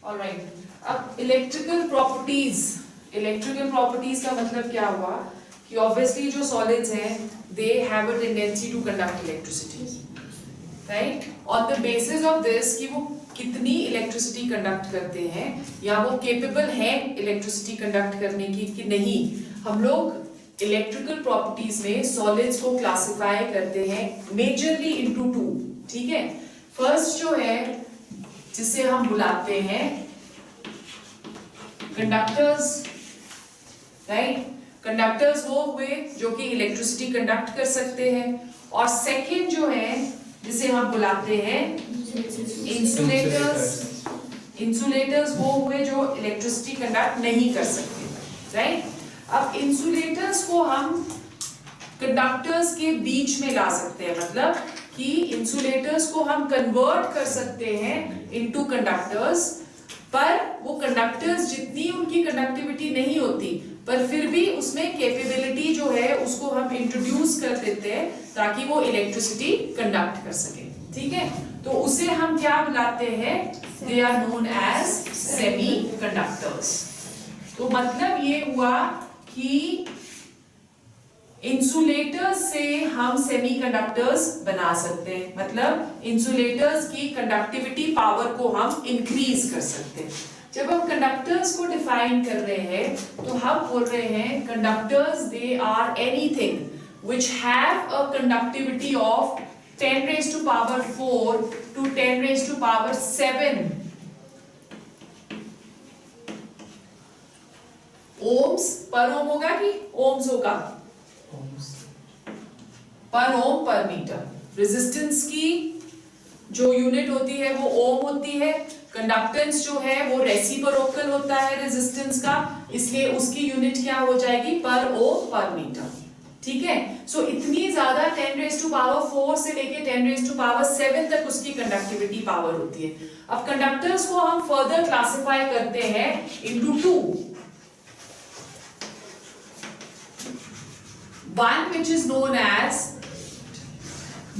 Alright, अब electrical properties का मतलब क्या हुआ कि ऑब्वियसली जो सॉलिड्स हैं they have a tendency to conduct electricity, right, on the basis of this कि वो कितनी इलेक्ट्रिसिटी कंडक्ट करते हैं या वो केपेबल हैं इलेक्ट्रिसिटी कंडक्ट करने की कि नहीं, हम लोग इलेक्ट्रिकल प्रॉपर्टीज में सॉलिड्स को क्लासिफाई करते हैं मेजरली इनटू टू, ठीक है। फर्स्ट जो है जिसे हम बुलाते हैं कंडक्टर्स, राइट, कंडक्टर्स वो हुए जो कि इलेक्ट्रिसिटी कंडक्ट कर सकते हैं, और सेकंड जो है जिसे हम बुलाते हैं इंसुलेटर्स। इंसुलेटर्स वो हुए जो इलेक्ट्रिसिटी कंडक्ट नहीं कर सकते, राइट। अब इंसुलेटर्स को हम कंडक्टर्स के बीच में ला सकते हैं, मतलब कि इंसुलेटर्स को हम कन्वर्ट कर सकते हैं इनटू कंडक्टर्स, पर वो कंडक्टर्स जितनी उनकी कंडक्टिविटी नहीं होती, पर फिर भी उसमें कैपेबिलिटी जो है उसको हम इंट्रोड्यूस कर देते हैं ताकि वो इलेक्ट्रिसिटी कंडक्ट कर सके, ठीक है। तो उसे हम क्या बुलाते हैं, they are known as semiconductors. तो मतलब ये हुआ कि इंसुलेटर्स से हम सेमीकंडक्टर्स बना सकते हैं, मतलब इंसुलेटर्स की कंडक्टिविटी पावर को हम इंक्रीज कर सकते हैं। जब हम कंडक्टर्स को डिफाइन कर रहे हैं तो हम बोल रहे हैं conductors they are anything which have a conductivity of 10 raised to power 4 to 10 raised to power 7 ohms पर ओम होगा कि ohms होगा, पर ओम पर मीटर। रेजिस्टेंस की जो यूनिट होती है वो ओम होती है, कंडक्टेंस जो है वो रेसिप्रोकल होता है रेजिस्टेंस का, इसलिए उसकी यूनिट क्या हो जाएगी, पर ओम पर मीटर, ठीक है। सो इतनी ज्यादा 10 raised to power 4 से लेके 10 raised to power 7 तक उसकी कंडक्टिविटी पावर होती है। अब कंडक्टर्स को हम फर्दर क्लासिफाई करते हैं into two, one which is known as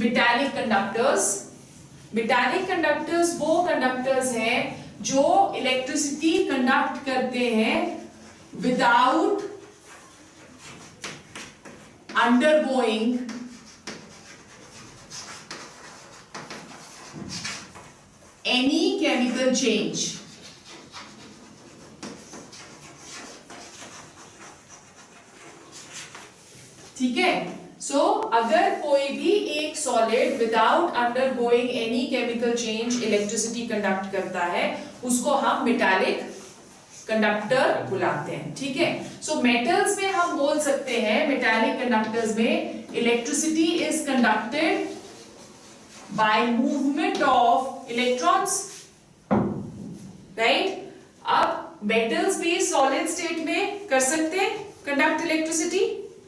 metallic conductors। metallic conductors वो कंडक्टर्स हैं जो इलेक्ट्रिसिटी कंडक्ट करते हैं without undergoing any chemical change. ठीक है, सो अगर कोई भी एक solid without undergoing any chemical change electricity conduct करता है उसको हम मेटालिक कंडक्टर बुलाते हैं, ठीक है। सो मेटल्स में हम बोल सकते हैं मेटालिक कंडक्टर्स में electricity is conducted by movement of electrons, right. अब मेटल्स भी सॉलिड स्टेट में कर सकते हैं कंडक्ट इलेक्ट्रिसिटी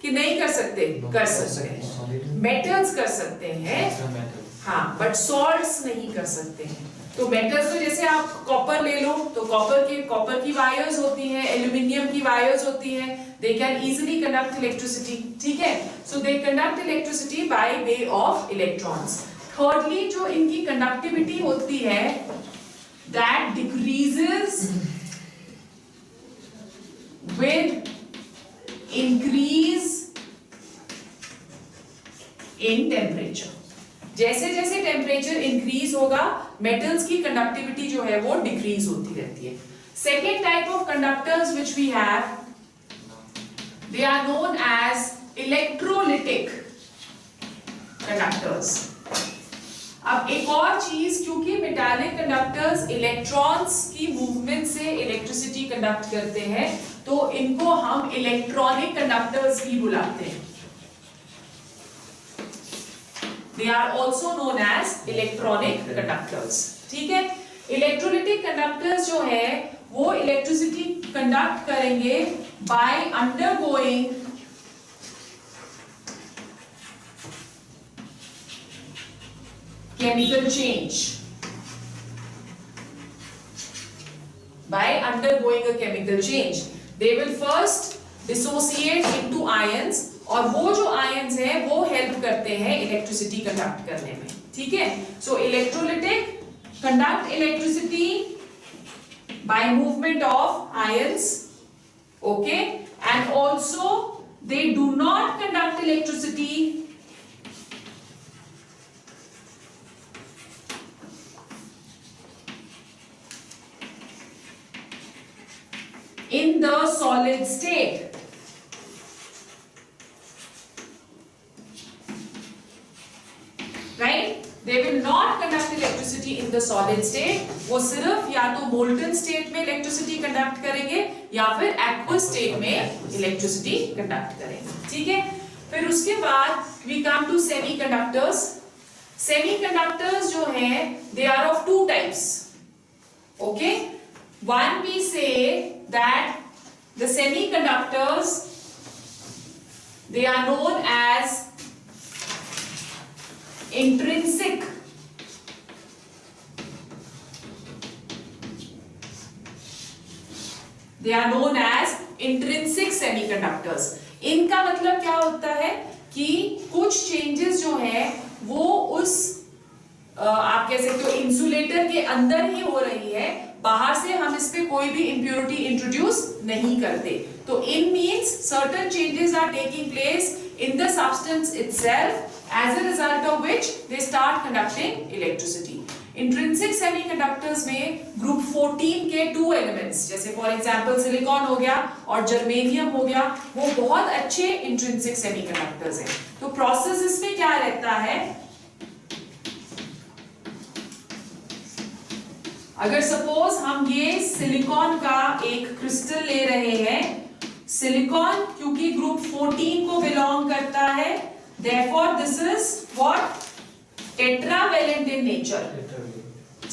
कि नहीं कर सकते? कर सकते हैं, मेटल्स कर सकते हैं, हाँ, बट सॉल्ट्स नहीं कर सकते हैं। तो मेटल्स में जैसे आप कॉपर ले लो तो कॉपर की वायर्स होती हैं, एल्यूमिनियम की वायर्स होती हैं, they can easily conduct electricity, ठीक है। So they conduct electricity by way of electrons. Thirdly जो इनकी कंडक्टिविटी होती है that decreases with increase in temperature. जैसे जैसे टेम्परेचर इंक्रीज होगा मेटल्स की कंडक्टिविटी जो है वो डिक्रीज होती रहती है। Second type of conductors which we have, they are known as electrolytic conductors. अब एक और चीज, क्योंकि मेटालिक कंडक्टर्स इलेक्ट्रॉन्स की मूवमेंट से इलेक्ट्रिसिटी कंडक्ट करते हैं तो इनको हम इलेक्ट्रॉनिक कंडक्टर्स भी बुलाते हैं। They are also known as electronic conductors, ठीक है। इलेक्ट्रोलिटिक कंडक्टर्स जो है वो इलेक्ट्रिसिटी कंडक्ट करेंगे by undergoing chemical change, by undergoing a chemical change they will first dissociate into ions, और वो जो आयंस हैं वो हेल्प करते हैं इलेक्ट्रिसिटी कंडक्ट करने में, ठीक है। So electrolytic conduct electricity by movement of ions, okay, and also they do not conduct electricity in the solid state. Right? They will not conduct electricity in the solid state. वो सिर्फ या तो molten state में electricity conduct करेंगे या फिर aqueous state में electricity conduct करेंगे. ठीक है? फिर उसके बाद we come to semiconductors. Semiconductors जो हैं they are of two types. Okay? One we say that the semiconductors they are known as intrinsic semiconductors. इनका मतलब क्या होता है कि कुछ चेंजेस जो है वो उस आप कह सकते हो इंसुलेटर के अंदर ही हो रही है, बाहर से हम इस पे कोई भी इम्प्योरिटी इंट्रोड्यूस नहीं करते. तो in means certain changes are taking place in the substance itself, as a result of which they start conducting electricity. Intrinsic semiconductors में group 14 के 2 elements जैसे for example silicon हो गया और germanium हो गया, वो बहुत अच्छे intrinsic semiconductors हैं. तो process इसमें क्या रहता है, अगर suppose हम ये silicon का एक crystal ले रहे हैं, सिलिकॉन क्योंकि ग्रुप 14 को बिलोंग करता है, therefore this is what tetravalent in nature.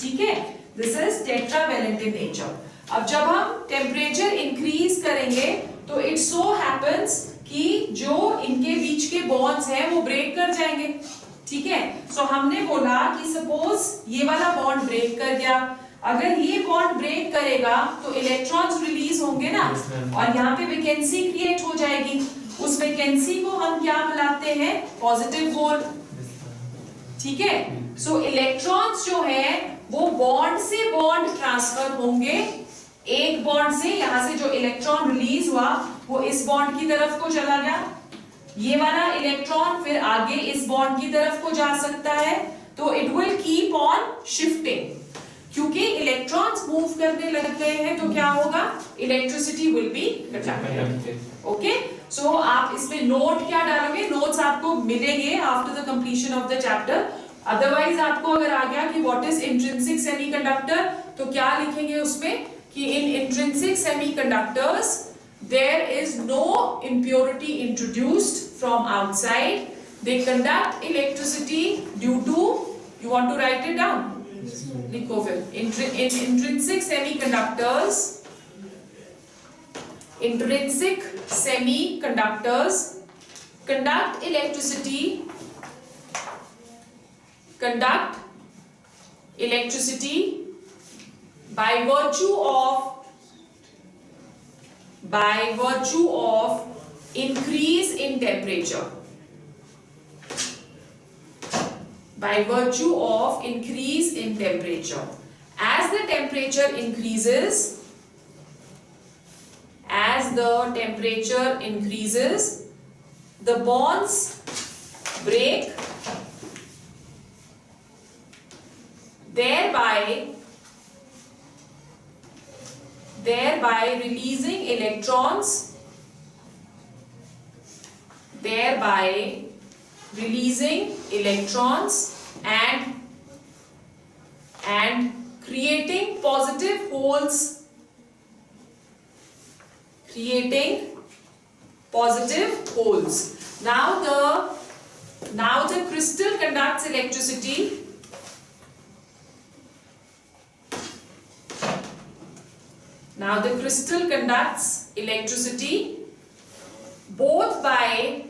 ठीक है, this is tetravalent in nature. अब जब हम टेम्परेचर इंक्रीज करेंगे तो इट सो हैपेंस कि जो इनके बीच के बॉन्ड्स हैं वो ब्रेक कर जाएंगे. ठीक है, सो हमने बोला कि सपोज ये वाला बॉन्ड ब्रेक कर गया, अगर ये बॉन्ड ब्रेक करेगा तो इलेक्ट्रॉन्स रिलीज होंगे ना, और यहाँ पे वैकेंसी क्रिएट हो जाएगी. उस वैकेंसी को हम क्या बुलाते हैं, पॉजिटिव होल. ठीक है, सो इलेक्ट्रॉन्स जो है वो बॉन्ड से बॉन्ड ट्रांसफर होंगे. एक बॉन्ड से यहाँ से जो इलेक्ट्रॉन रिलीज हुआ वो इस बॉन्ड की तरफ को चला गया, ये वाला इलेक्ट्रॉन फिर आगे इस बॉन्ड की तरफ को जा सकता है. तो it will keep on shifting. क्योंकि इलेक्ट्रॉन्स मूव करने लग गए हैं तो क्या होगा, electricity will be conducted. Okay, so आप इसमें नोट क्या डालोगे, नोट्स आपको मिलेंगे after the completion of the chapter. Otherwise आपको अगर आ गया कि व्हाट इज इंट्रिंसिक सेमीकंडक्टर, तो क्या लिखेंगे उसमें कि in intrinsic semiconductors there is no impurity introduced from outside. They conduct electricity due to, you want to write it down? लिखो फिर. In intrinsic semiconductors conduct electricity by virtue of increase in temperature. By virtue of increase in temperature. As the temperature increases, the bonds break, thereby releasing electrons, and creating positive holes, Now the crystal conducts electricity both by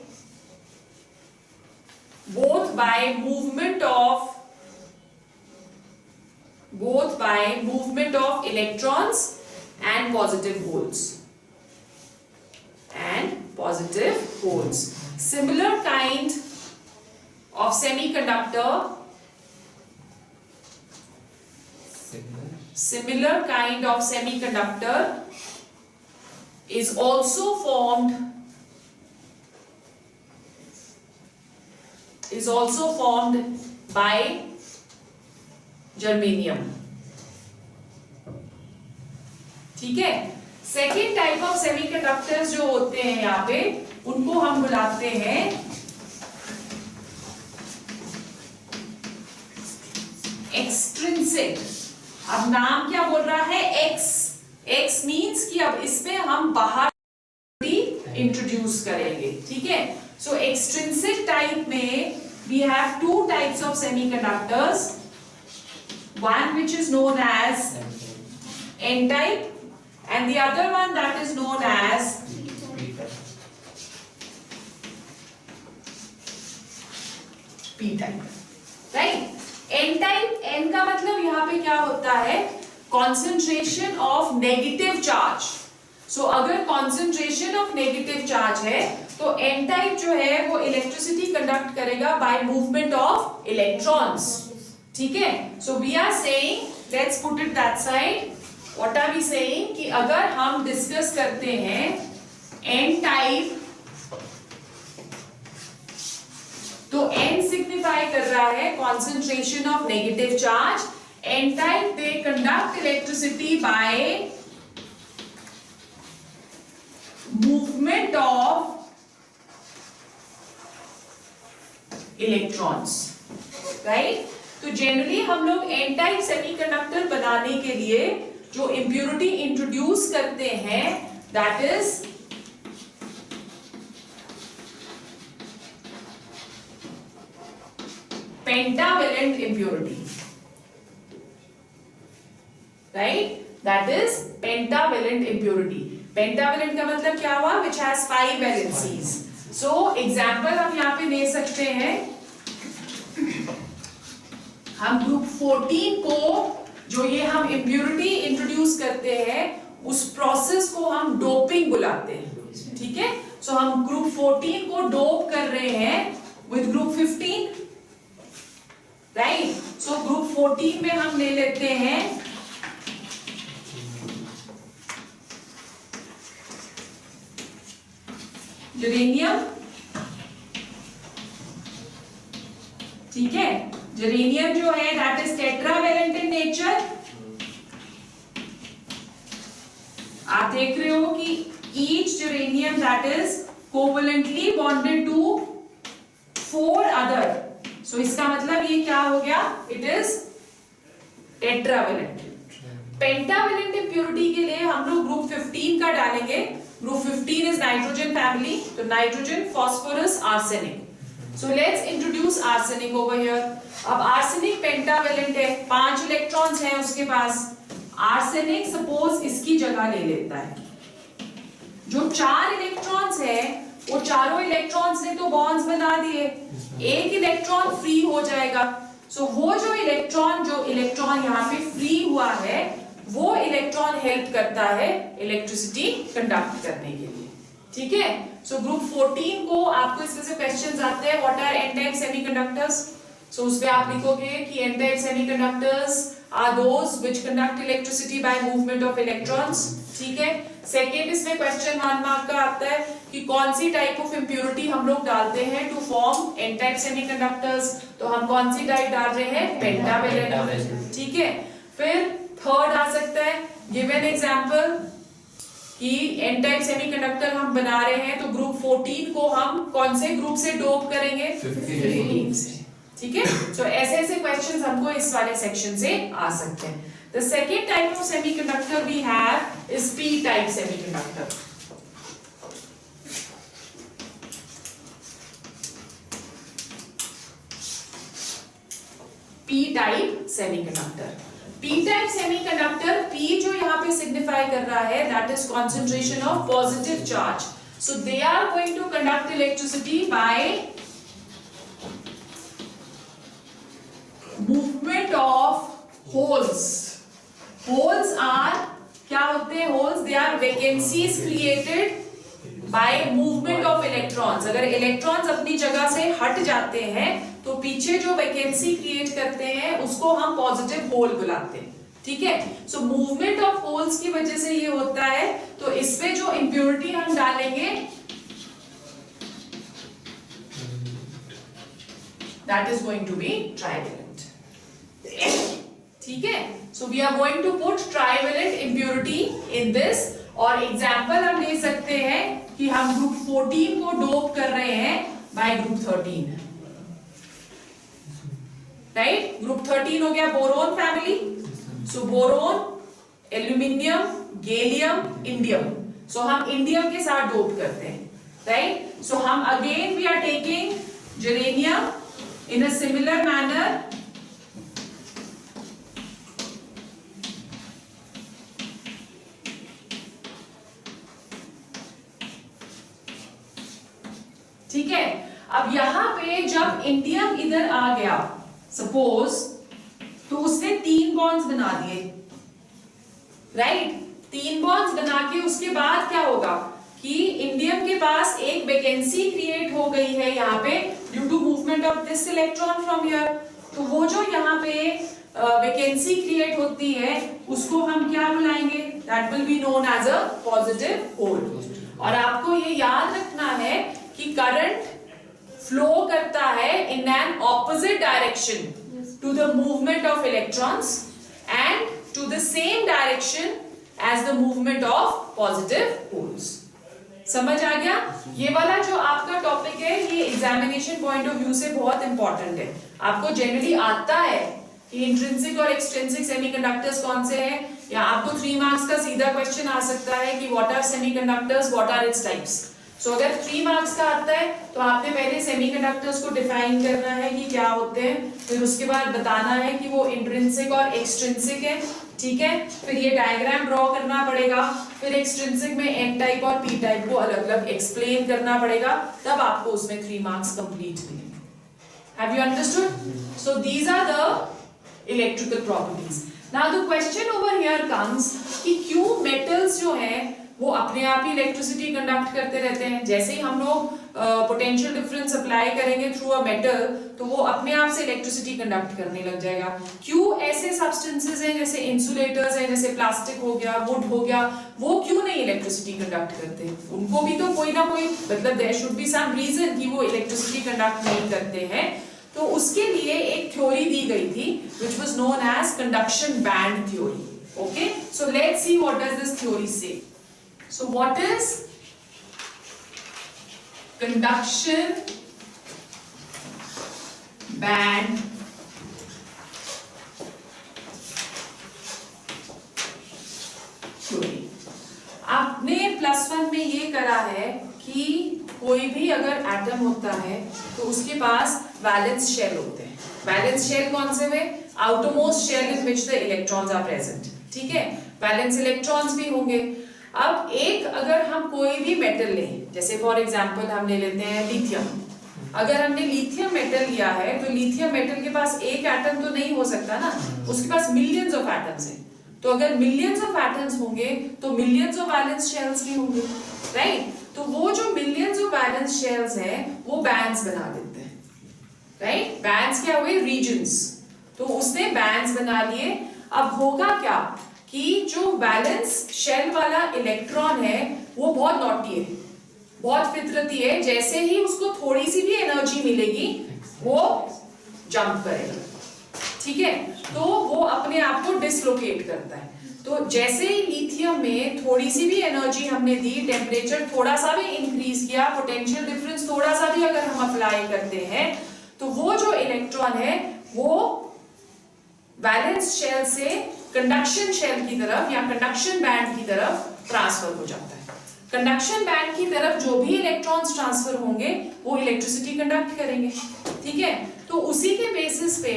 movement of electrons and positive holes. Similar kind of semiconductor similar kind of semiconductor is also formed by germanium. ठीक है, second type of semiconductors जो होते हैं यहाँ पे, उनको हम बुलाते हैं एक्सट्रिंसिक। अब नाम क्या बोल रहा है, एक्स। एक्स मींस कि अब इसमें हम बाहर इंट्रोड्यूस करेंगे। ठीक है, सो एक्सट्रिंसिक टाइप में we have two types of semiconductors, one which is known as N type and the other one that is known as P type, right? N type, N का मतलब यहाँ पे क्या होता है, concentration of negative charge. So अगर concentration of negative charge है तो N type जो है वो electricity conduct करेगा by movement of electrons. ठीक है, so we are saying, let's put it that side. What are we saying कि अगर हम डिस्कस करते हैं N टाइप, तो N सिग्निफाई कर रहा है concentration of negative charge. N type they conduct electricity by movement of electrons, right? तो जनरली हम लोग एन टाइप सेमीकंडक्टर बनाने के लिए जो इंप्योरिटी इंट्रोड्यूस करते हैं, that is pentavalent impurity, right? That is pentavalent impurity. Pentavalent का मतलब क्या हुआ, which has 5 valencies. So example हम यहाँ पे ले सकते हैं. हम ग्रुप 14 को, जो ये हम इंप्योरिटी इंट्रोड्यूस करते हैं, उस प्रोसेस को हम डोपिंग बुलाते हैं. ठीक है, सो हम ग्रुप 14 को डोप कर रहे हैं with group 15, right? So group 14 में हम ले लेते हैं यूरेनियम. ठीक है, यूरेनियम जो है that is tetravalent in nature. आप देख रहे हो कि each uranium that is covalently bonded to 4 other. सो इसका मतलब ये क्या हो गया, it is tetravalent. Pentavalent impurity के लिए हम लोग ग्रुप 15 का डालेंगे. ग्रुप 15 इज नाइट्रोजन फैमिली, तो nitrogen, phosphorus, arsenic. So let's introduce arsenic over here. अब arsenic pentavalent है, 5 इलेक्ट्रॉन्स हैं उसके पास. arsenic सपोज इसकी जगह ले लेता है. जो 4 इलेक्ट्रॉन्स है, वो चारों इलेक्ट्रॉन्स ने तो बॉन्ड्स बना दिए, एक इलेक्ट्रॉन फ्री हो जाएगा. सो वो जो इलेक्ट्रॉन यहाँ पे फ्री हुआ है, वो इलेक्ट्रॉन हेल्प करता है इलेक्ट्रिसिटी कंडक्ट करने के लिए. ठीक है, सो ग्रुप 14 को आपको इसमें से क्वेश्चंस आते हैं, what are n type semiconductors. So उसपे आप लिखोगे कि n type semiconductors are those which conduct electricity by movement of electrons. ठीक है, सेकंड इसमें क्वेश्चन 1 मार्क का आता है कि कौन सी टाइप ऑफ इंप्योरिटी हम लोग डालते हैं to form n type semiconductors. तो हम कौन सी टाइप डाल रहे हैं, पेंटावेलेंट. ठीक है, फिर थर्ड आ सकता है, गिव एन एग्जांपल कि एन टाइप सेमीकंडक्टर हम बना रहे हैं, तो ग्रुप 14 को हम कौन से ग्रुप से डोप करेंगे, 15 से. ठीक है, तो ऐसे ऐसे क्वेश्चंस हमको इस वाले सेक्शन से आ सकते हैं. The second type of semiconductor we have is p type semiconductor. P type semiconductor. P type semiconductor, P जो यहाँ पे सिग्निफाई कर रहा है, that is concentration of positive charge. So they are going to conduct electricity by movement of holes. Holes are क्या होते हैं holes? They are vacancies created by movement of electrons. अगर electrons अपनी जगह से हट जाते हैं तो पीछे जो वैकेंसी क्रिएट करते हैं उसको हम पॉजिटिव होल बुलाते हैं. ठीक है। सो मूवमेंट ऑफ होल्स की वजह से ये होता है, तो इसमें जो इम्प्योरिटी हम डालेंगे that is going to be trivalent, ठीक है। So we are going to put trivalent impurity in this, और एग्जाम्पल हम ले सकते हैं कि हम ग्रुप 14 को डोप कर रहे हैं बाय ग्रुप 13, राइट। ग्रुप 13 हो गया बोरोन फैमिली, सो बोरोन, एल्यूमिनियम, गैलियम, इंडियम, सो हम इंडियम के साथ डोप करते हैं, राइट। सो हम again we are taking germanium in a similar manner, ठीक है। अब यहां पे जब इंडियम इधर आ गया सपोज, तो उसने 3 बॉन्ड्स बना दिए, राइट। 3 बॉन्ड्स बना के उसके बाद क्या होगा कि इंडियम के पास एक वैकेंसी क्रिएट हो गई है यहाँ पे due to movement of this electron from here. तो वो जो यहाँ पे वैकेंसी क्रिएट होती है उसको हम क्या बुलाएंगे, that will be known as a positive hole. और आपको ये याद रखना है कि करंट फ्लो करता है in an opposite direction to the movement of electrons and to the same direction as the movement of positive holes. समझ आ गया? ये वाला जो आपका टॉपिक है ये एग्जामिनेशन पॉइंट ऑफ व्यू से बहुत इंपॉर्टेंट है। आपको जनरली आता है कि इंट्रिंसिक और एक्सट्रिंसिक सेमीकंडक्टर्स कौन से हैं, या आपको 3 मार्क्स का सीधा क्वेश्चन आ सकता है कि what are semiconductors, what are its types. So अगर 3 मार्क्स का आता है तो आपने पहले सेमीकंडक्टर्स को डिफाइन करना है कि क्या होते हैं, फिर उसके बाद बताना है कि वो इंट्रिंसिक और एक्सट्रिंसिक है, ठीक है। फिर ये डायग्राम ड्रॉ करना पड़ेगा, फिर एक्सट्रिंसिक में एन टाइप और पी टाइप को अलग अलग एक्सप्लेन करना पड़ेगा, तब आपको उसमें 3 मार्क्स कंप्लीट मिलेंगे। Have you understood? So these are the electrical properties. Now the question over here comes कि क्यों मेटल्स जो हैं वो अपने आप ही इलेक्ट्रिसिटी कंडक्ट करते रहते हैं। जैसे ही हम लोग पोटेंशियल डिफरेंस अप्लाई करेंगे थ्रू अ मेटल, तो वो अपने आप से इलेक्ट्रिसिटी कंडक्ट करने लग जाएगा। क्यों ऐसे सब्सटेंसेस हैं जैसे इंसुलेटर्स हैं, जैसे प्लास्टिक हो गया, वुड हो गया, वो क्यों नहीं इलेक्ट्रिसिटी कंडक्ट करते? उनको भी तो कोई ना कोई मतलब there should be some reason कि वो इलेक्ट्रिसिटी कंडक्ट नहीं करते हैं। तो उसके लिए एक थ्योरी दी गई थी which was known as conduction band theory. Okay, so let's see what does this theory say. So what is conduction band theory? आपने +1 में ये करा है कि कोई भी अगर एटम होता है तो उसके पास वैलेंस शेल होते हैं। वैलेंस शेल कौन से हुए? Outermost shell in which the electrons are present, ठीक है। वैलेंस इलेक्ट्रॉन्स भी होंगे। अब एक अगर हम कोई भी मेटल लें, जैसे फॉर एग्जांपल हम ले लेते हैं लिथियम। अगर हमने लिथियम मेटल लिया है तो लिथियम मेटल के पास एक एटम तो नहीं हो सकता ना, उसके पास मिलियंस ऑफ एटम्स हैं। तो अगर मिलियंस ऑफ एटम्स होंगे तो मिलियंस ऑफ वैलेंस शेल्स भी होंगे, राइट। तो वो जो मिलियंस ऑफ वैलेंस शेल्स हैं वो बैंड्स बना देते हैं, राइट। बैंड्स क्या हुए? रीजन्स। तो उसने बैंड्स बना लिए। अब होगा क्या कि जो वैलेंस शेल वाला इलेक्ट्रॉन है वो बहुत नॉटी है, बहुत फितरती है। जैसे ही उसको थोड़ी सी भी एनर्जी मिलेगी वो जंप करेगा, ठीक है। तो वो अपने आप को डिसलोकेट करता है। तो जैसे ही लिथियम में थोड़ी सी भी एनर्जी हमने दी, टेम्परेचर थोड़ा सा भी इंक्रीज किया, पोटेंशियल डिफरेंस थोड़ा सा भी अगर हम अप्लाई करते हैं, तो वो जो इलेक्ट्रॉन है वो वैलेंस शेल से कंडक्शन शेल की तरफ या कंडक्शन बैंड की तरफ ट्रांसफर हो जाता है। कंडक्शन बैंड की तरफ जो भी इलेक्ट्रॉन्स ट्रांसफर होंगे वो इलेक्ट्रिसिटी कंडक्ट करेंगे, ठीक है। तो उसी के बेसिस पे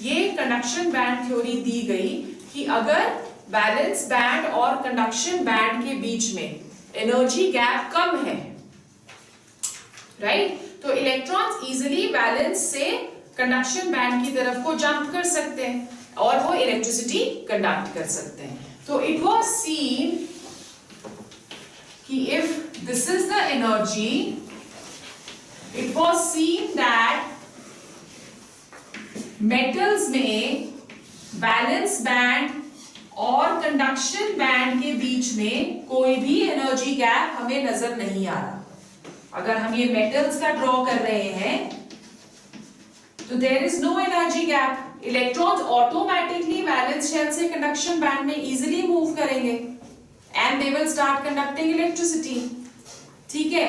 ये कंडक्शन बैंड थ्योरी दी गई कि अगर वैलेंस बैंड और कंडक्शन बैंड के बीच में एनर्जी गैप कम है, राइट, तो इलेक्ट्रॉन्स इजीली वैलेंस से कंडक्शन बैंड की तरफ को जंप कर सकते हैं और वो इलेक्ट्रिसिटी कंडक्ट कर सकते हैं। तो इट वाज सीन कि if this is the energy, it was seen that metals में वैलेंस बैंड और कंडक्शन बैंड के बीच में कोई भी एनर्जी गैप हमें नजर नहीं आ रहा। अगर हम ये मेटल्स का ड्रॉ कर रहे हैं तो there is no energy gap. Electrons automatically valence shell से कंडक्शन बैंड में इजीली मूव करेंगे and they will start conducting electricity. ठीक है,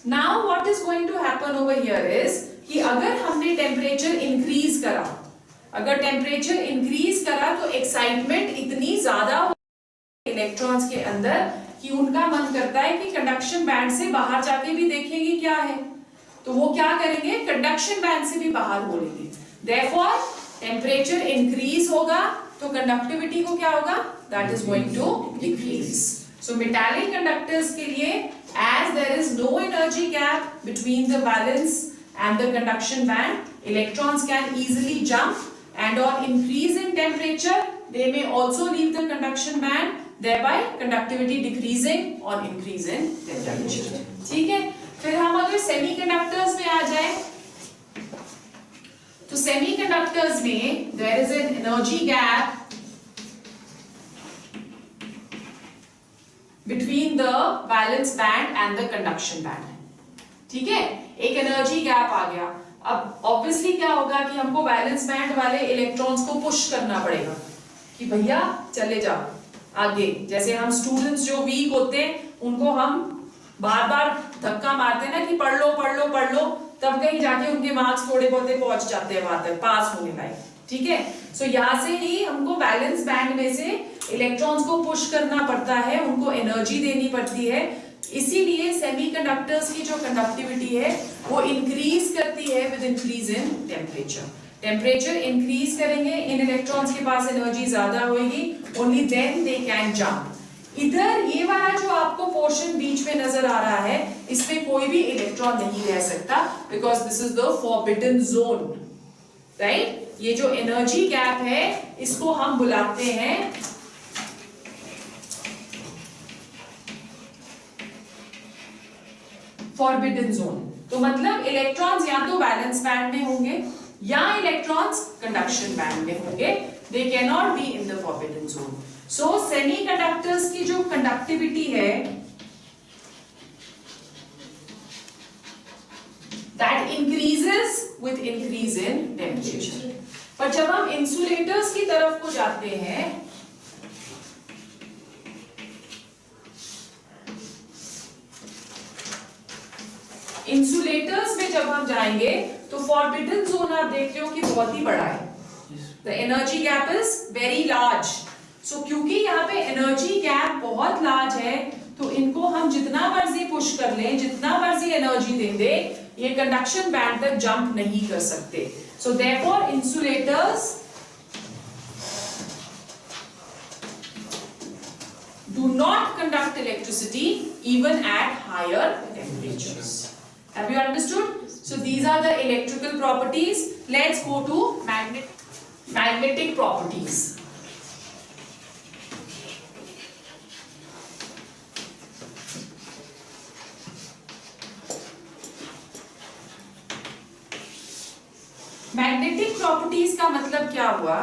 now what is going to happen over here is कि अगर हमने टेम्परेचर इंक्रीज करा, अगर टेम्परेचर इंक्रीज करा तो एक्साइटमेंट इतनी ज्यादा हो इलेक्ट्रॉन्स के अंदर कि उनका मन करता है कि कंडक्शन बैंड से बाहर जाके भी देखेंगे क्या है, तो वो क्या करेंगे, कंडक्शन बैंड से भी बाहर हो लेंगे। देयरफॉर टेम्परेचर इंक्रीज होगा तो कंडक्टिविटी को क्या होगा, that is going to decrease. So metallic conductors के लिए as there is no energy gap between the valence and the conduction band, electrons can easily jump and on increase in temperature they may also leave the conduction band, thereby conductivity decreasing on increase in temperature। ठीक है, फिर हम अगर semiconductors में आ जाए तो semiconductors में there is an energy gap between the valence band and the conduction band। ठीक है, एक एनर्जी गैप आ गया। अब ऑब्वियसली क्या होगा कि हमको वैलेंस बैंड वाले इलेक्ट्रॉन्स को पुश करना पड़ेगा कि भैया चले जाओ आगे। जैसे हम स्टूडेंट्स जो वीक होते हैं उनको हम बार बार धक्का मारते हैं ना कि पढ़ लो पढ़ लो पढ़ लो, तब कहीं जाके उनके मार्क्स थोड़े बहुत पहुंच जाते हैं वहां तक पास होने लायक। ठीक है, सो यहाँ से ही हमको वैलेंस बैंड में से इलेक्ट्रॉन्स को पुश करना पड़ता है, उनको एनर्जी देनी पड़ती है। इसीलिए सेमीकंडक्टर्स की जो कंडक्टिविटी है वो इंक्रीज करती है with increase in temperature. Temperature increase करेंगे, इन इलेक्ट्रॉन्स के पास एनर्जी ज्यादा होगी, only then they can jump. इधर ये वाला जो आपको पोर्शन बीच में नजर आ रहा है इसमें कोई भी इलेक्ट्रॉन नहीं रह सकता because this is the forbidden zone, right. ये जो एनर्जी गैप है इसको हम बुलाते हैं फॉरबिडन जोन। तो मतलब इलेक्ट्रॉन्स या तो वैलेंस बैंड में होंगे या इलेक्ट्रॉन्स कंडक्शन बैंड में होंगे, they can not be in the forbidden zone. So semiconductors की जो कंडक्टिविटी है that increases with increase in temperature. पर जब हम इंसुलेटर्स की तरफ को जाते हैं इंसुलेटर्स में जब हम जाएंगे तो फॉरबिडन जोन आप देख रहे हो कि बहुत ही बड़ा है, the energy gap is very large. So क्योंकि यहाँ पे एनर्जी गैप बहुत लार्ज है तो इनको हम जितना मर्जी पुश कर लें, जितना मर्जी एनर्जी दे दे, ये कंडक्शन बैंड तक जंप नहीं कर सकते। So therefore insulators do not conduct electricity even at higher temperatures. Have you understood? So these are the electrical properties. Let's go to magnetic properties. Magnetic properties का मतलब क्या हुआ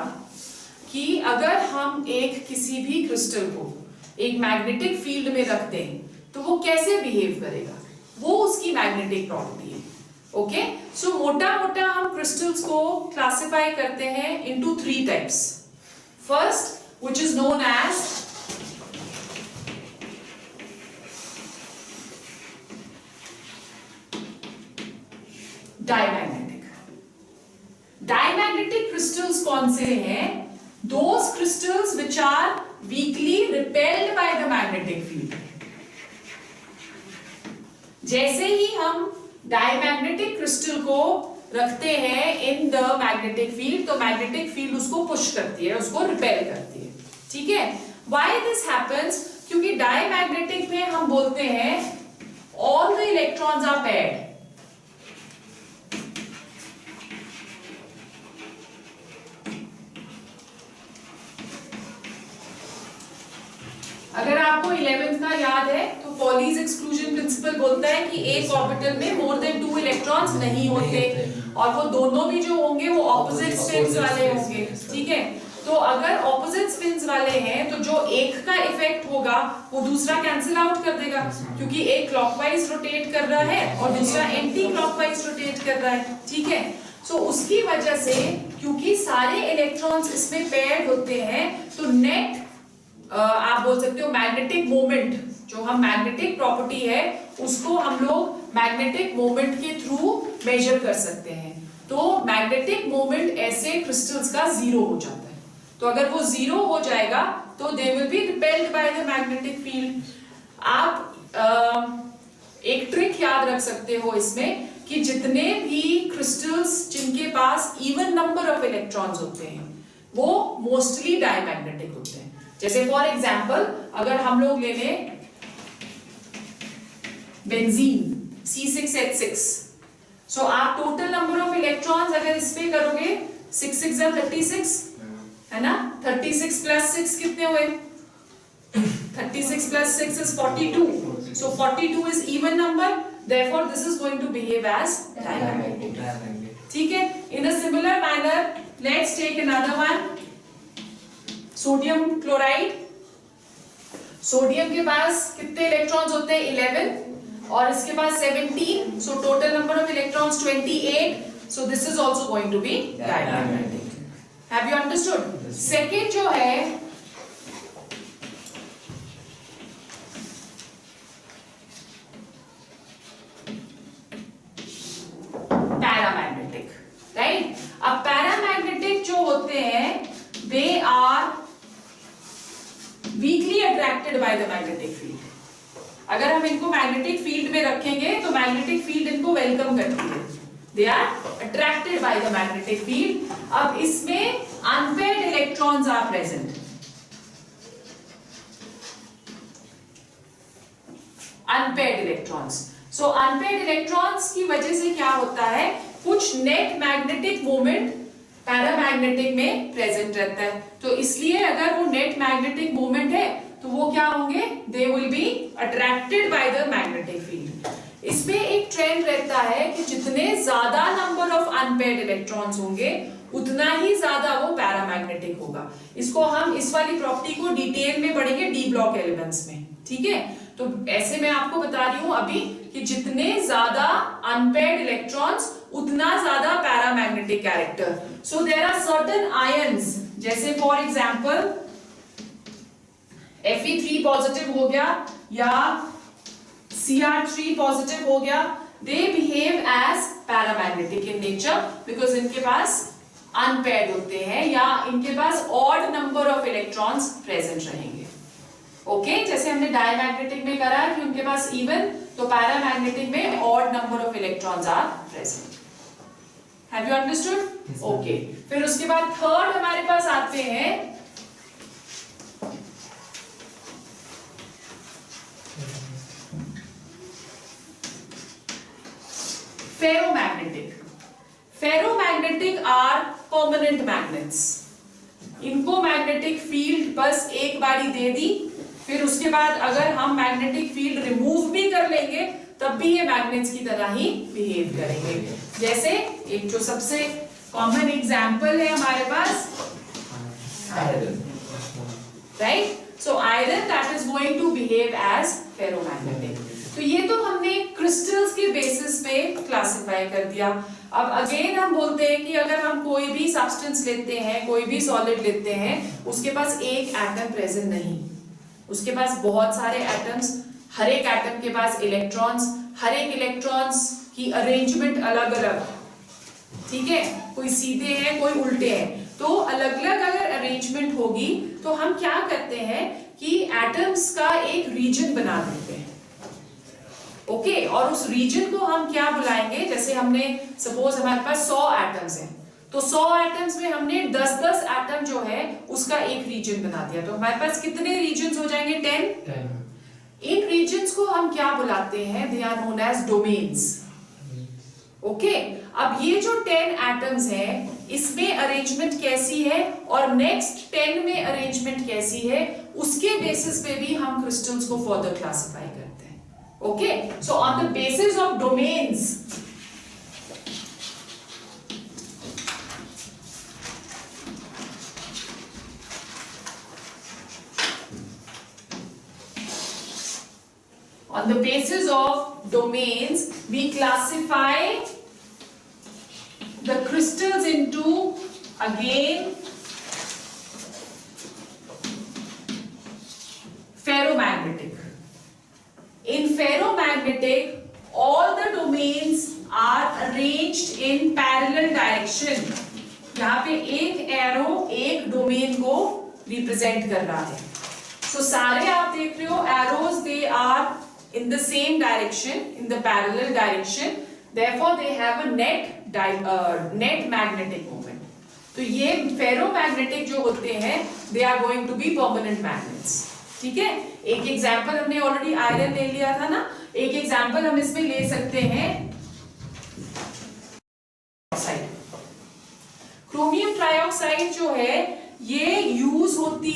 कि अगर हम एक किसी भी क्रिस्टल को एक मैग्नेटिक फील्ड में रख दें तो वो कैसे बिहेव करेगा, वो उसकी मैग्नेटिक प्रॉपर्टी है। ओके, सो मोटा मोटा हम क्रिस्टल्स को क्लासिफाई करते हैं into 3 types. First which is known as diamagnetic. Diamagnetic crystals कौन से हैं? Those crystals which are weakly repelled by the magnetic field। जैसे ही हम डायमैग्नेटिक क्रिस्टल को रखते हैं इन द मैग्नेटिक फील्ड तो मैग्नेटिक फील्ड उसको पुश करती है, उसको रिपेल करती है। ठीक है, व्हाई दिस हैपेंस? क्योंकि डायमैग्नेटिक में हम बोलते हैं all the electrons are paired. अगर आपको 11th का याद है तो पॉलीज एक्सक्लूजन प्रिंसिपल बोलता है कि एक ऑर्बिटल में मोर देन 2 इलेक्ट्रॉन्स नहीं होते और वो दोनों भी जो होंगे वो ऑपोजिट स्पिन्स वाले होंगे। ठीक है, तो अगर ऑपोजिट स्पिन्स वाले हैं तो जो एक का इफेक्ट होगा वो दूसरा कैंसिल आउट कर देगा, क्योंकि एक क्लॉकवाइज रोटेट कर रहा है और दूसरा एंटी क्लॉकवाइज रोटेट कर रहा है, ठीक है। सो उसकी वजह से क्योंकि सारे इलेक्ट्रॉन्स इसमें पेयर्ड होते हैं तो नेट आप बोल सकते हो मैग्नेटिक मोमेंट, जो हम मैग्नेटिक प्रॉपर्टी है उसको हम लोग मैग्नेटिक मोमेंट के थ्रू मेजर कर सकते हैं। तो मैग्नेटिक मोमेंट ऐसे क्रिस्टल्स का जीरो हो जाता है। तो अगर वो जीरो हो जाएगा तो they will be repelled by the magnetic field. आप एक ट्रिक याद रख सकते हो इसमें कि जितने भी क्रिस्टल्स जिनके पास इवन नंबर ऑफ इलेक्ट्रॉन्स होते हैं वो मोस्टली डायमैग्नेटिक होते हैं। जैसे फॉर एग्जांपल अगर हम लोग ले लें बेंजीन C6H6, सो आप टोटल नंबर ऑफ इलेक्ट्रॉन्स अगर इस पे करोगे 6 6 36 है ना, 36 प्लस 6 कितने हुए, 36 plus 6 is 42. So 42 is even number. Therefore, this is going to behave as diamagnetic. ठीक है? In a similar manner, let's take another one. Sodium chloride. Sodium के पास कितने इलेक्ट्रॉन्स होते हैं? 11 और इसके पास 17. So total number of electrons 28. So this is also going to be diamagnetic. Have you understood? Second जो है पैरामैग्नेटिक, राइट? अब paramagnetic जो होते हैं they are weakly attracted by the magnetic field. अगर हम इनको मैग्नेटिक फील्ड में रखेंगे तो मैग्नेटिक फील्ड इनको वेलकम करती है, they are attracted by the magnetic field. अब इसमें unpaired electrons are present. Unpaired electrons, so unpaired electrons की वजह से क्या होता है, कुछ नेट मैग्नेटिक मोमेंट पैरामैग्नेटिक में प्रेजेंट रहता है। तो इसलिए अगर वो नेट मैग्नेटिक मोमेंट है तो वो क्या होंगे, they will be attracted by the magnetic field. इसमें एक ट्रेंड रहता है कि जितने ज्यादा नंबर ऑफ अनपेयर्ड इलेक्ट्रॉन्स होंगे उतना ही ज्यादा वो पैरामैग्नेटिक होगा। इसको हम इस वाली प्रॉपर्टी को डिटेल में पढ़ेंगे डी ब्लॉक एलिमेंट्स में, ठीक है। तो ऐसे मैं आपको बता रही हूं अभी कि जितने ज्यादा अनपेयर्ड इलेक्ट्रॉन्स उतना ज्यादा paramagnetic character. So there are certain ions, जैसे फॉर एग्जांपल Fe3 पॉजिटिव हो गया या Cr3 पॉजिटिव हो गया, they behave as paramagnetic in nature because इनके पास अनपेयर्ड होते हैं या इनके पास odd number of electrons present रहेंगे। ओके, जैसे हमने डायमैग्नेटिक में करा कि उनके पास इवन, तो पैरामैग्नेटिक में odd number of electrons are present. Have you understood? Okay, फिर उसके बाद थर्ड हमारे पास आते हैं ferromagnetic. Ferromagnetic are permanent magnets. इनको मैग्नेटिक फील्ड बस एक बारी दे दी, फिर उसके बाद अगर हम मैग्नेटिक फील्ड रिमूव भी कर लेंगे तब भी ये मैग्नेट्स की तरह ही बिहेव करेंगे। जैसे एक जो सबसे कॉमन एग्जांपल है हमारे पास iron, right? So iron that is going to behave as ferromagnetic. तो ये तो हमने क्रिस्टल्स के बेसिस पे क्लासिफाई कर दिया। अब अगेन हम बोलते हैं कि अगर हम कोई भी सब्सटेंस लेते हैं, कोई भी सॉलिड लेते हैं, उसके पास एक एटम प्रेजेंट नहीं, उसके पास बहुत सारे एटम्स, हर एक एटम के पास इलेक्ट्रॉन्स, हर एक इलेक्ट्रॉन्स की अरेंजमेंट अलग अलग, ठीक है, कोई सीधे हैं कोई उल्टे हैं, तो अलग अलग अगर अरेंजमेंट होगी तो हम क्या करते हैं कि एटम्स का एक रीजन बना देते हैं। ओके, और उस रीजन को हम क्या बुलाएंगे, जैसे हमने सपोज हमारे पास 100 एटम्स हैं, तो 100 एटम्स में हमने 10-10 एटम जो है उसका एक रीजन बना दिया, तो हमारे पास कितने रीजन्स हो जाएंगे? 10। इन रीजन्स को हम क्या बुलाते हैं? They are known as domains. Okay, अब ये जो 10 एटम्स हैं इसमें अरेंजमेंट कैसी है और नेक्स्ट 10 में अरेंजमेंट कैसी है, उसके बेसिस पे भी हम क्रिस्टल्स को फर्दर क्लासिफाई करते हैं। Okay, so on the basis of domains, On the basis of domains, we classify the crystals into, again, ferromagnetic. In ferromagnetic, all the domains are arranged in parallel direction. यहाँ पे एक arrow एक domain को represent कर रहा है. So सारे आप देख रहे हो arrows, they are in the same direction, in the parallel direction. Therefore, they have a net magnetic moment. तो ये ferromagnetic जो होते हैं, they are going to be permanent magnets. ठीक है. एक एग्जाम्पल हमने ऑलरेडी आयरन ले लिया था ना. एक एग्जाम्पल हम इसमें ले सकते हैं क्रोमियम ट्राइऑक्साइड जो है ये यूज होती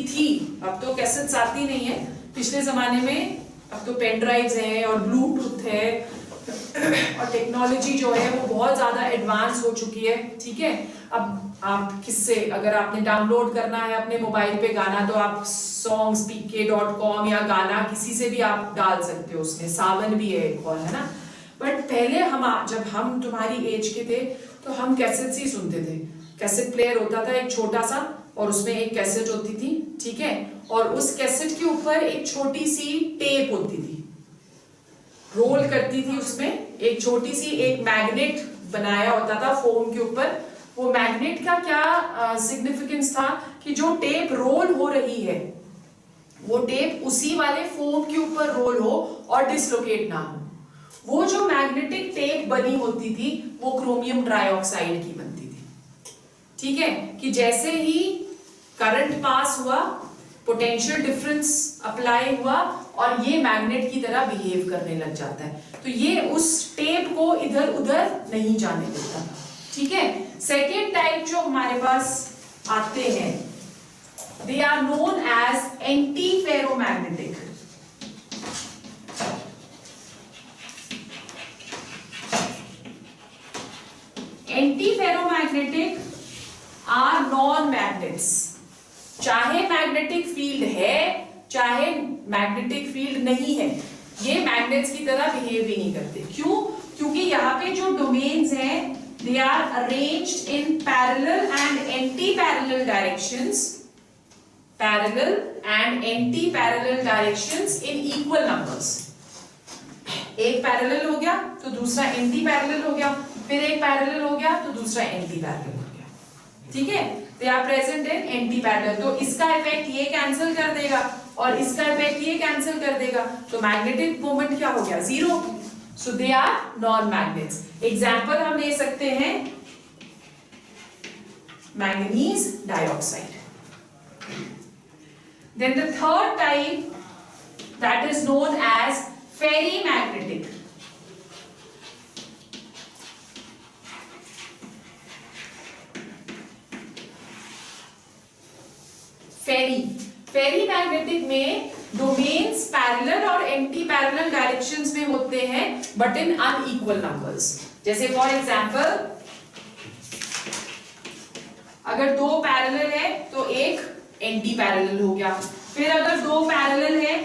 थी. अब तो कैसेट्स आती नहीं है. पिछले जमाने में अब तो पेन ड्राइव्स हैं और ब्लूटूथ है और टेक्नोलॉजी जो है वो बहुत ज्यादा एडवांस हो चुकी है. ठीक है. अब आप किससे अगर आपने डाउनलोड करना है अपने मोबाइल पे गाना तो आप songspk.com या गाना किसी से भी आप डाल सकते हो. उसमें सावन भी है एक और, है ना. बट पहले जब हम तुम्हारी एज के थे तो हम कैसेट्स ही सुनते थे. कैसेट प्लेयर होता था एक छोटा सा और उसमें एक कैसेट होती थी. ठीक है. और उस कैसेट के ऊपर एक छोटी सी टेप होती थी, रोल करती थी. उसमें एक छोटी सी एक मैग्नेट बनाया होता था फोम के ऊपर. वो मैग्नेट का क्या सिग्निफिकेंस था कि जो टेप रोल हो रही है वो टेप उसी वाले फोम के ऊपर रोल हो और डिसलोकेट ना हो. वो जो मैग्नेटिक टेप बनी होती थी वो क्रोमियम ट्राइऑक्साइड की बनती थी. ठीक है. कि जैसे ही करंट पास हुआ, पोटेंशियल डिफरेंस अप्लाई हुआ और ये मैग्नेट की तरह बिहेव करने लग जाता है. तो ये उस टेप को इधर उधर नहीं जाने देता. ठीक है. सेकेंड टाइप जो हमारे पास आते हैं, they are known as antiferromagnetic. Antiferromagnetic are non magnets. चाहे मैग्नेटिक फील्ड है चाहे मैग्नेटिक फील्ड नहीं है, ये मैग्नेट्स की तरह बिहेव भी नहीं करते. क्यों? क्योंकि यहाँ पे जो डोमेन्स हैं they are arranged in parallel and anti-parallel directions, parallel and anti-parallel directions in equal numbers. एक पैरेलल हो गया तो दूसरा एंटी पैरेलल हो गया, फिर एक पैरेलल हो गया तो दूसरा एंटी पैरेलल हो गया. ठीक है. They are present in antiparallel. तो इसका इफेक्ट ये कैंसिल कर देगा और इसका इफेक्ट ये कैंसिल कर देगा. तो मैग्नेटिक मोमेंट क्या हो गया? Zero. So they are non-magnets. Example हम ले सकते हैं manganese dioxide. Then the third type that is known as ferrimagnetic. फेरीमैग्नेटिक में डोमेन्स पैरेलल और एंटी पैरेलल डायरेक्शंस में होते हैं बट इन अनइक्वल नंबर्स. जैसे फॉर एग्जांपल अगर दो पैरेलल है तो एक एंटी पैरेलल हो गया, फिर अगर दो पैरेलल है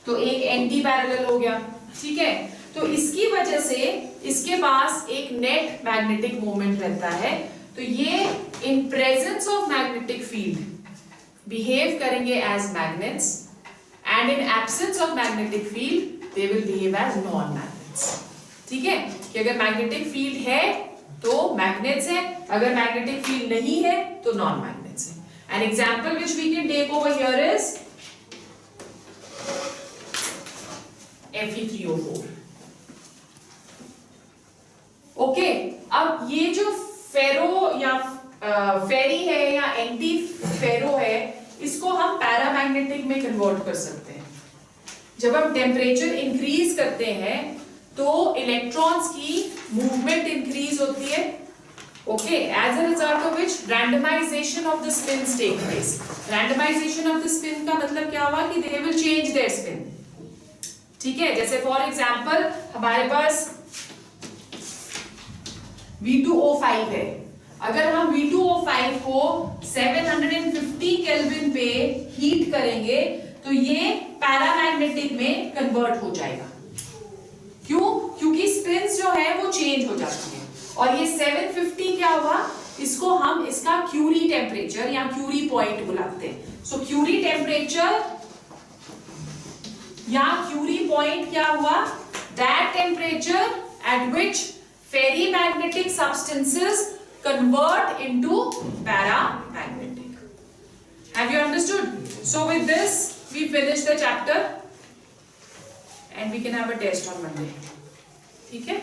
तो एक एंटी पैरेलल हो गया. ठीक है. तो इसकी वजह से इसके पास एक नेट मैग्नेटिक मोमेंट रहता है. तो ये in presence of magnetic field behave करेंगे as magnets and in absence of magnetic field they will behave as non magnets. ठीक है. कि अगर मैग्नेटिक फील्ड है तो मैग्नेट्स है, अगर मैग्नेटिक फील्ड नहीं है तो नॉन मैग्नेट्स है. An example which we can take over here is Fe3O4. Okay. अब ये जो फेरो या फेरी है या एंटी फेरो है, इसको हम पैरामैग्नेटिक में कन्वर्ट कर सकते हैं. जब हम टेम्परेचर इंक्रीज करते हैं तो इलेक्ट्रॉन्स की मूवमेंट इंक्रीज होती है. Okay. As a result of which randomisation of the spins take place. Randomisation of the spin का मतलब क्या हुआ कि they will change their spin. ठीक है. जैसे फॉर एग्जांपल हमारे पास V2O5 है. अगर हम V2O5 को 750 केल्विन पे हीट करेंगे तो ये पैरामैग्नेटिक में कन्वर्ट हो जाएगा। क्यों? क्योंकि स्पिन्स जो है वो चेंज हो जाती है। और ये 750 क्या हुआ, इसको हम इसका क्यूरी टेम्परेचर या क्यूरी पॉइंट बुलाते हैं। सो क्यूरी टेम्परेचर या क्यूरी पॉइंट क्या हुआ, that temperature at which ferrimagnetic substances convert into paramagnetic. Have you understood? So with this we finish the chapter and we can have a test on Monday. ठीक है?